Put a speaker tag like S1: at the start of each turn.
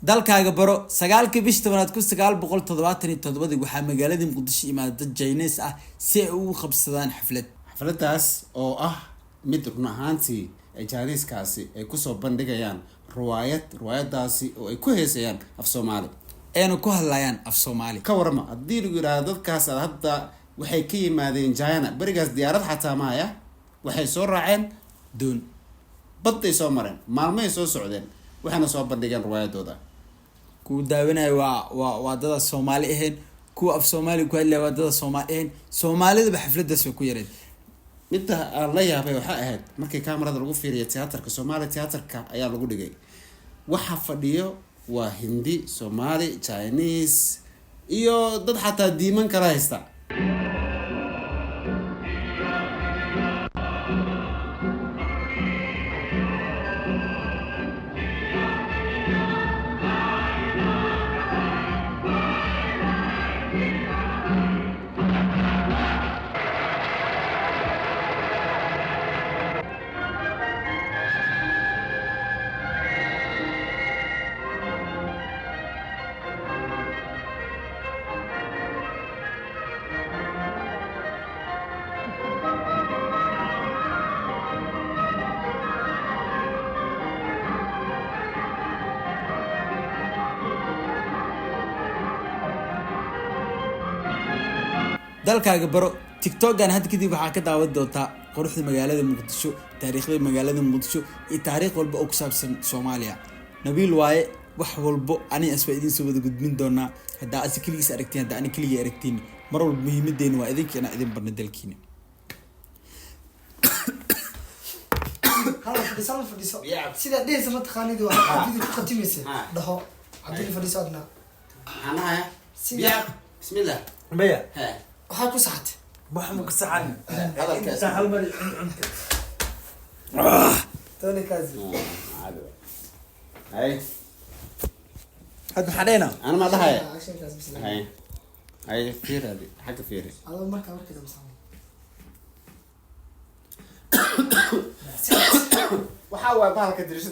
S1: dalkaaga baro 9 bishii 1977 waxaa magaalada Muqdisho imaaday dad Chinese ah si ay ugu qabsadaan
S2: xafladaas oo ah mid run ahaantii ay Chinese-kaasi ay ku soo bandhigayaan riwaayadaasi oo ay ku heesayaan af Soomaali
S1: ayna ku hadlayaan af Soomaali
S2: ka warama haddii lagu yiraahdo dadkaas hadda waxay ka yimaadeen China barigaas diyaarad xataa maaya waxay soo raaceen
S1: doon
S2: badday soo mareen maalmay soo socdeen waxaana soo bandhigeen riwaayadooda
S1: ku daawanay waa dad Soomaali ahayn ku af Soomaali ku hadlay waa dad Soomaali ahayn Soomaalida ba xafladaas ku yareen
S2: midda aan la yaabay waxa ahayd markii kaamirada lagu fiiriyo tiyaatarka Soomaali tiyaatarka ayaa lagu dhigay waxa fadhiyo waa Hindi Soomaali Chinese iyo dad xataa diiman kala haysta
S1: dalkaaga baro TikTok-gan hadda kadib waxaa ka daawan doontaa quruxda magaalada Muqdisho taariikhda magaalada Muqdisho iyo taariikh walba oo ku saabsan Soomaaliya Nabil waaye wax walba ani asba idin soo wada gudbin doona hadda asikiliis aragtiin hadda ani kaliya aragtiin mar walba muhiimadeena waa idinkeena idin barna dalkiina
S3: هلا فديسو سيدا ديس ما تخانيدي واحد في ختميسه دهو عبد الفديسو أدنى
S2: أنا سيدا بسم الله
S1: بيا
S2: ها
S3: وحاكو ساعات
S1: waxaan ku saxan
S2: هذا الكاس
S1: hal mar
S3: توني كازي
S2: عادي هاي
S1: hadda xadeena
S2: أنا ما لها
S3: عشان كاز بس
S2: هاي فير هذه حاجة فيري
S3: على ما كان كده بس
S2: وحاول بحالك تدرس